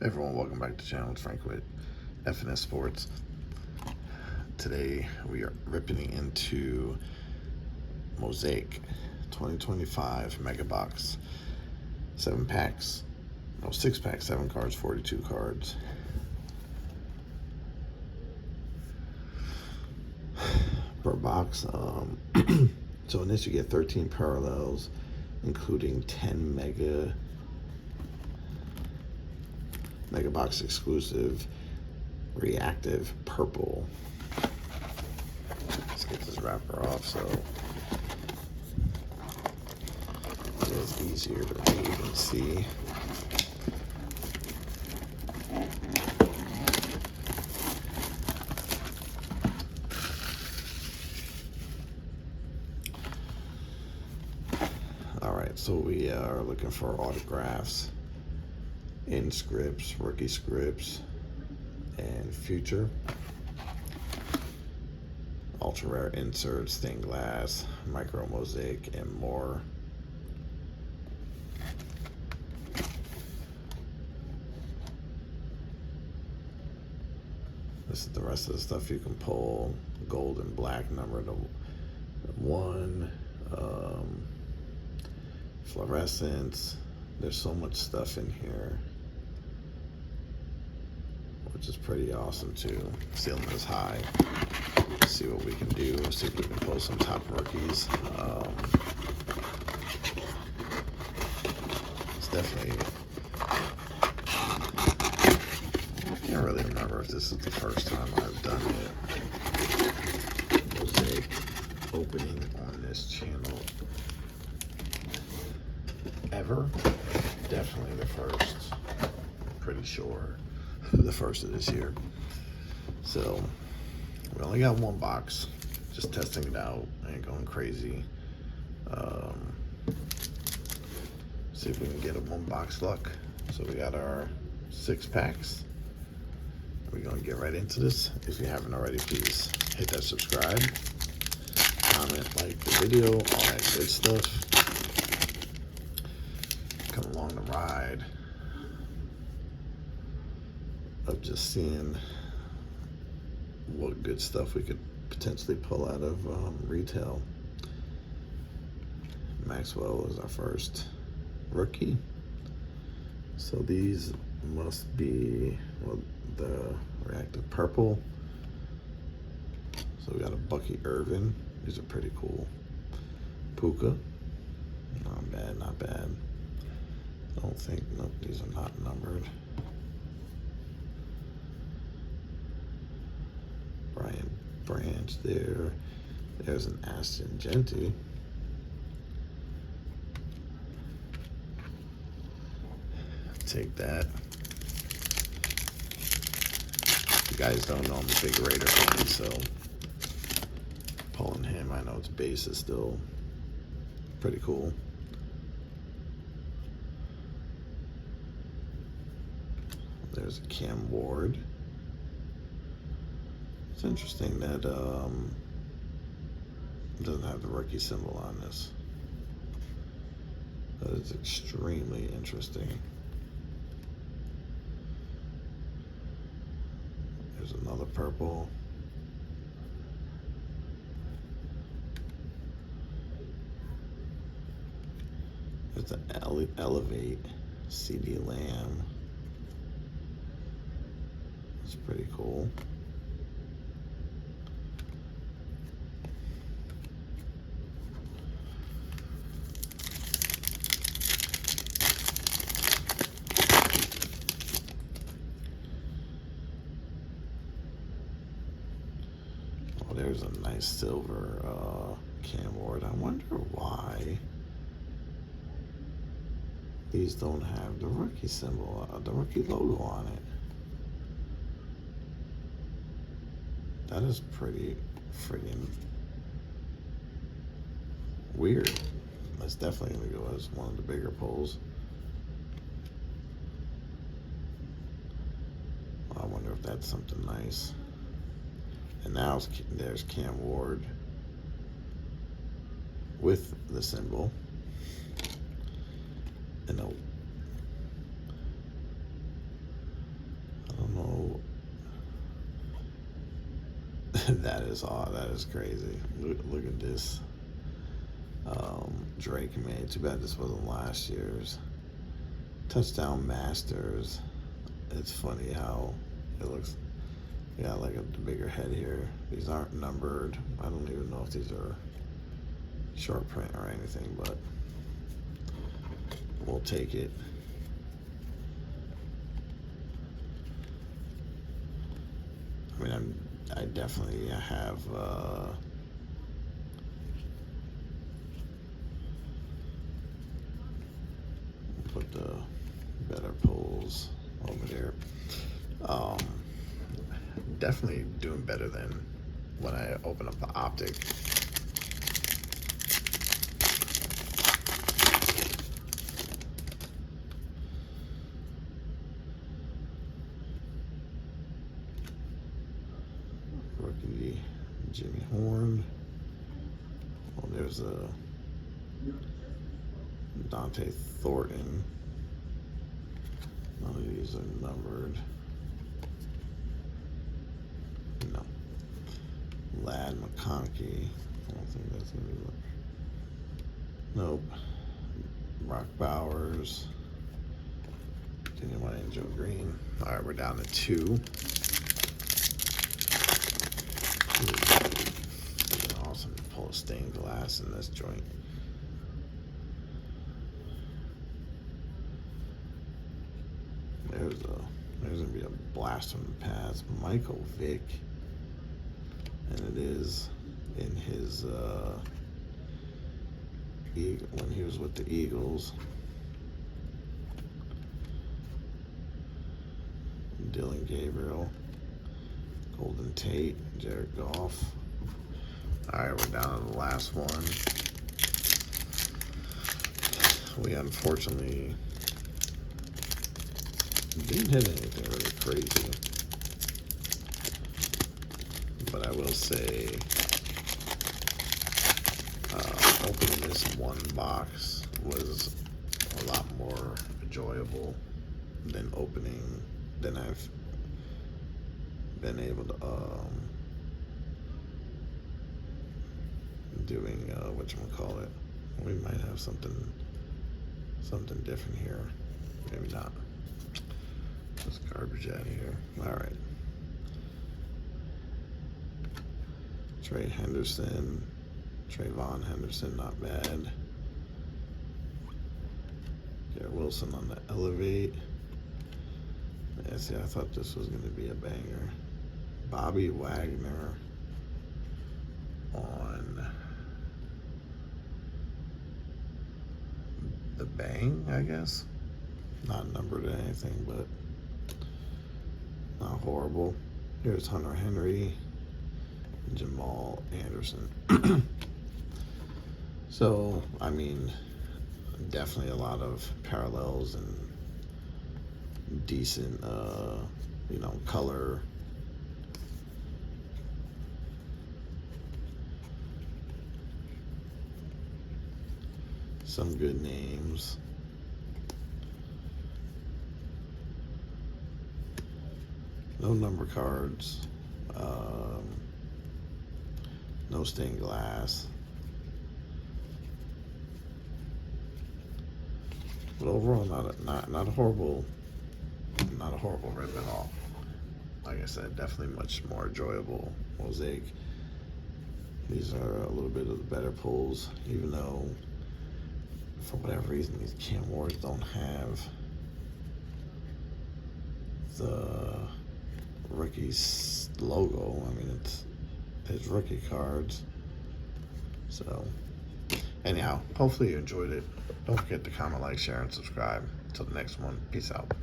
Hey everyone, welcome back to the channel. It's Frank with F&S-Sports. Today we are ripping into Mosaic 2025 Mega Box. 7 packs, no 6 packs, 7 cards, 42 cards. Per box. So in this you get 13 parallels, including 10 Mega Box exclusive reactive purple. Let's get this wrapper off so it is easier to read and see. Alright, so we are looking for autographs, in scripts, rookie scripts, and future. Ultra rare inserts, stained glass, micro mosaic, and more. This is the rest of the stuff you can pull. Gold and black number to 1. Fluorescence. There's so much stuff in here, which is pretty awesome too. Ceiling is high. Let's see what we can do. See if we can pull some top rookies. It's definitely, I can't really remember if this is the first time I've done it. Mosaic opening on this channel ever. Definitely the first. Pretty sure the first of this year. So we only got 1 box, just testing it out. I ain't going crazy. See if we can get a 1 box luck. So we got our 6 packs. We're gonna get right into this. If you haven't already, please hit that subscribe, comment, like the video, all that good stuff. Come along the ride of just seeing what good stuff we could potentially pull out of retail. Maxwell is our first rookie. So these must be, well, the reactive purple. So we got a Bucky Irvin. These are pretty cool. Puka. Not bad, not bad. I don't think, nope, these are not numbered. Brian Branch there. There's an Aston Genty. Take that. You guys don't know I'm a big Raider fan, so pulling him, I know its base is still pretty cool. There's a Cam Ward. It's interesting that it doesn't have the rookie symbol on this. That is extremely interesting. There's another purple. There's an Elevate CD Lamb. It's pretty cool. Oh, there's a nice silver Cam Ward. I wonder why these don't have the rookie symbol, the rookie logo on it. That is pretty friggin' weird. That's definitely gonna go as one of the bigger pulls. I wonder if that's something nice. And now there's Cam Ward with the symbol. And That is all. That is crazy. Look at this. Drake made. Too bad this wasn't last year's. Touchdown Masters. It's funny how it looks. Yeah, like the bigger head here. These aren't numbered. I don't even know if these are short print or anything, but we'll take it. I mean, I definitely have put the better pulls over there. Definitely doing better than when I open up the optic. Rookie Jimmy Horn. Oh, there's a Dante Thornton. None of these are numbered. No. Lad McConkey. I don't think that's gonna be. Nope. Brock Bowers. Anyone and Joe Green. All right, we're down to 2. Awesome to pull a stained glass in this joint. There's gonna be a blast from the past. Michael Vick, and it is in his when he was with the Eagles. Dylan Gabriel, Golden Tate, Jared Goff. All right, we're down to the last one. We unfortunately didn't hit anything really crazy, but I will say opening this one box was a lot more enjoyable than I've been able to doing whatchamacallit. We might have something different here. Maybe not. Just garbage out of here. All right. Trayvon Henderson, not bad. Garrett Wilson on the elevate. Yeah, see, I thought this was going to be a banger. Bobby Wagner on the bang, I guess. Not numbered or anything, but not horrible. Here's Hunter Henry, Jamal Anderson. So, I mean, definitely a lot of parallels and decent, color. Some good names. No number cards. No stained glass. But overall, not a horrible rip at all. Like I said, definitely much more enjoyable Mosaic. These are a little bit of the better pulls, even though for whatever reason these Cam Wards don't have the rookie's logo. I mean, it's his rookie cards. So anyhow, hopefully you enjoyed it. Don't forget to comment, like, share, and subscribe. Until the next one, peace out.